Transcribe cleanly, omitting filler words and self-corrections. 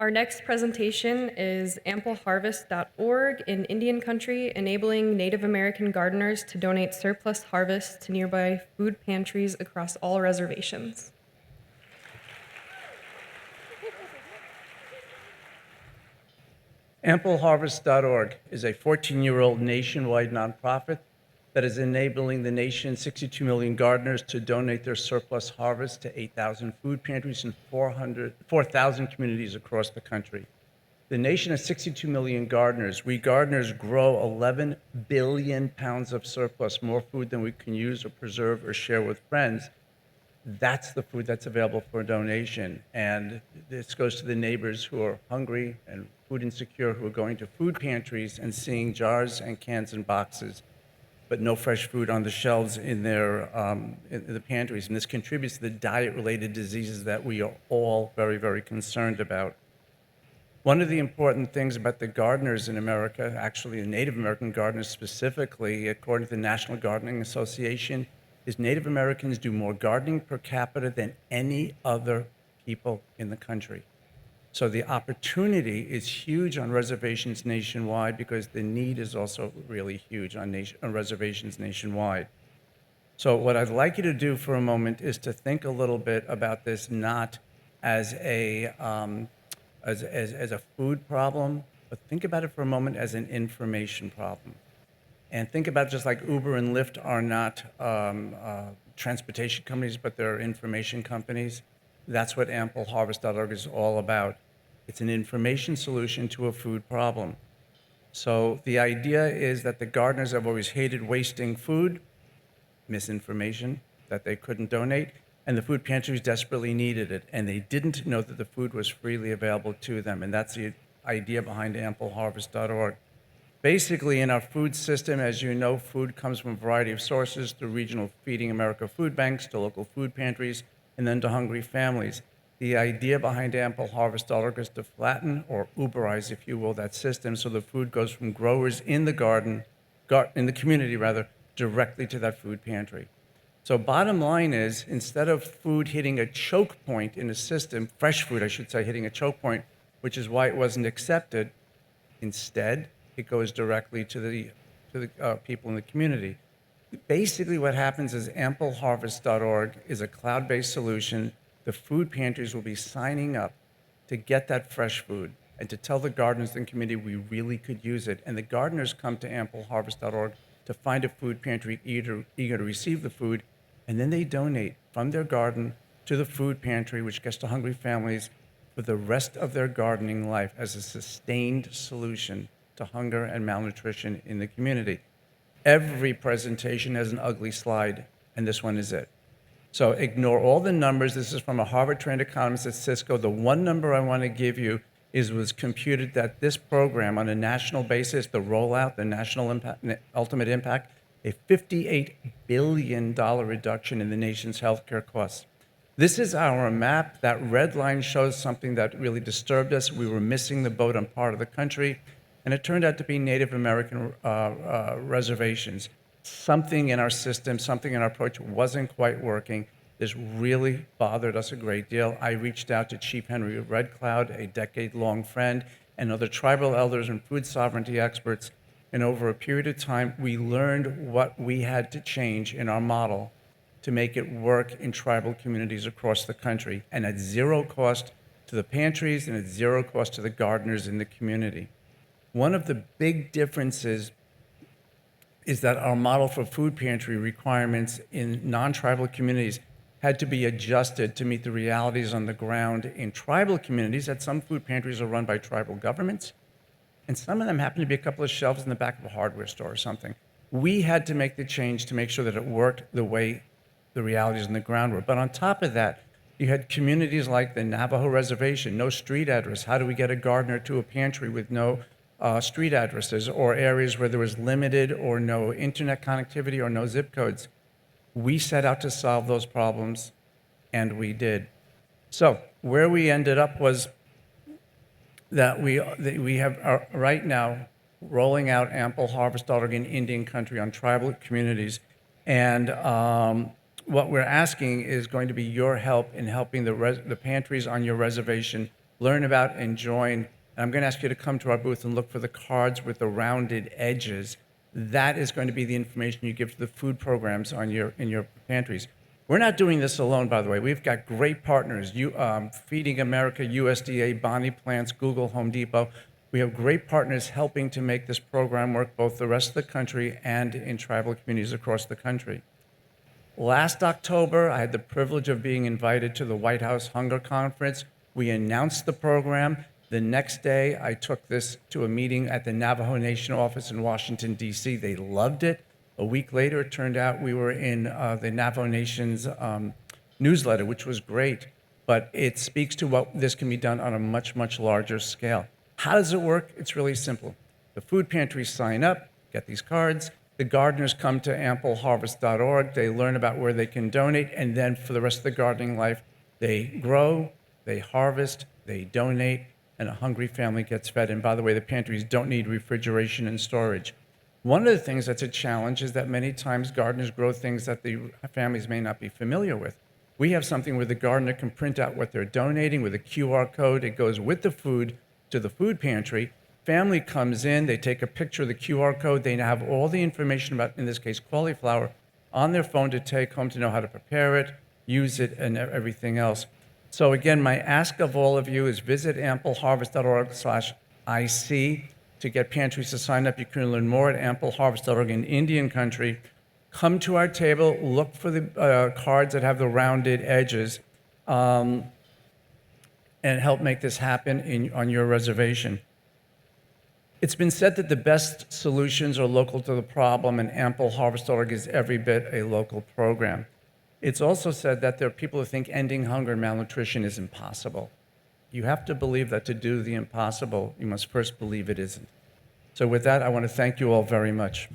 Our next presentation is ampleharvest.org in Indian Country, enabling Native American gardeners to donate surplus harvests to nearby food pantries across all reservations. Ampleharvest.org is a 14-year-old nationwide nonprofit that is enabling the nation's 62 million gardeners to donate their surplus harvest to 8,000 food pantries in 4,000 communities across the country. The nation has 62 million gardeners. We gardeners grow 11 billion pounds of surplus, more food than we can use or preserve or share with friends. That's the food that's available for donation. And this goes to the neighbors who are hungry and food insecure, who are going to food pantries and seeing jars and cans and boxes, but no fresh food on the shelves in the pantries. And this contributes to the diet-related diseases that we are all very, very concerned about. One of the important things about the gardeners in America, actually the Native American gardeners specifically, according to the National Gardening Association, is Native Americans do more gardening per capita than any other people in the country. So the opportunity is huge on reservations nationwide because the need is also really huge on reservations nationwide. So what I'd like you to do for a moment is to think a little bit about this not as a food problem, but think about it for a moment as an information problem. And think about just like Uber and Lyft are not transportation companies, but they're information companies. That's what ampleharvest.org is all about. It's an information solution to a food problem. So the idea is that the gardeners have always hated wasting food, misinformation, that they couldn't donate, and the food pantries desperately needed it, and they didn't know that the food was freely available to them, and that's the idea behind ampleharvest.org. Basically, in our food system, as you know, food comes from a variety of sources, through regional Feeding America food banks, to local food pantries, and then to hungry families. The idea behind ampleharvest.org is to flatten or Uberize, if you will, that system so the food goes from growers in the in the community rather, directly to that food pantry. So bottom line is, instead of food hitting a choke point in the system, fresh food, I should say, hitting a choke point, which is why it wasn't accepted, instead, it goes directly to the people in the community. Basically, what happens is ampleharvest.org is a cloud-based solution. The food pantries will be signing up to get that fresh food and to tell the gardeners in the community we really could use it. And the gardeners come to ampleharvest.org to find a food pantry eager to receive the food, and then they donate from their garden to the food pantry, which gets to hungry families for the rest of their gardening life as a sustained solution to hunger and malnutrition in the community. Every presentation has an ugly slide, and this one is it. So ignore all the numbers. This is from a Harvard-trained economist at Cisco. The one number I want to give you was computed that this program on a national basis, the rollout, the national impact, ultimate impact, a $58 billion reduction in the nation's healthcare costs. This is our map. That red line shows something that really disturbed us. We were missing the boat on part of the country, and it turned out to be Native American reservations. Something in our system, something in our approach wasn't quite working. This really bothered us a great deal. I reached out to Chief Henry Red Cloud, a decade-long friend, and other tribal elders and food sovereignty experts. And over a period of time, we learned what we had to change in our model to make it work in tribal communities across the country, and at zero cost to the pantries and at zero cost to the gardeners in the community. One of the big differences is that our model for food pantry requirements in non-tribal communities had to be adjusted to meet the realities on the ground in tribal communities, that some food pantries are run by tribal governments, and some of them happen to be a couple of shelves in the back of a hardware store or something. We had to make the change to make sure that it worked the way the realities on the ground were. But on top of that, you had communities like the Navajo Reservation, no street address. How do we get a gardener to a pantry with no street addresses, or areas where there was limited or no internet connectivity or no zip codes? We set out to solve those problems, and we did. So where we ended up was that we have right now rolling out ampleharvest.org in Indian Country on tribal communities, and what we're asking is going to be your help in helping the pantries on your reservation learn about and join. And I'm going to ask you to come to our booth and look for the cards with the rounded edges. That is going to be the information you give to the food programs in your pantries. We're not doing this alone, by the way. We've got great partners, Feeding America, USDA, Bonnie Plants, Google, Home Depot. We have great partners helping to make this program work both the rest of the country and in tribal communities across the country. Last October, I had the privilege of being invited to the White House Hunger Conference. We announced the program. The next day, I took this to a meeting at the Navajo Nation office in Washington, D.C. They loved it. A week later, it turned out we were in the Navajo Nation's newsletter, which was great. But it speaks to what this can be done on a much, much larger scale. How does it work? It's really simple. The food pantries sign up, get these cards. The gardeners come to ampleharvest.org. They learn about where they can donate. And then for the rest of the gardening life, they grow, they harvest, they donate, and a hungry family gets fed. And by the way, the pantries don't need refrigeration and storage. One of the things that's a challenge is that many times gardeners grow things that the families may not be familiar with. We have something where the gardener can print out what they're donating with a QR code. It goes with the food to the food pantry. Family comes in, they take a picture of the QR code. They now have all the information about, in this case, cauliflower, on their phone to take home to know how to prepare it, use it, and everything else. So again, my ask of all of you is visit ampleharvest.org/IC to get pantries to sign up. You can learn more at ampleharvest.org in Indian Country. Come to our table, look for the cards that have the rounded edges, and help make this happen on your reservation. It's been said that the best solutions are local to the problem, and ampleharvest.org is every bit a local program. It's also said that there are people who think ending hunger and malnutrition is impossible. You have to believe that to do the impossible, you must first believe it isn't. So with that, I want to thank you all very much.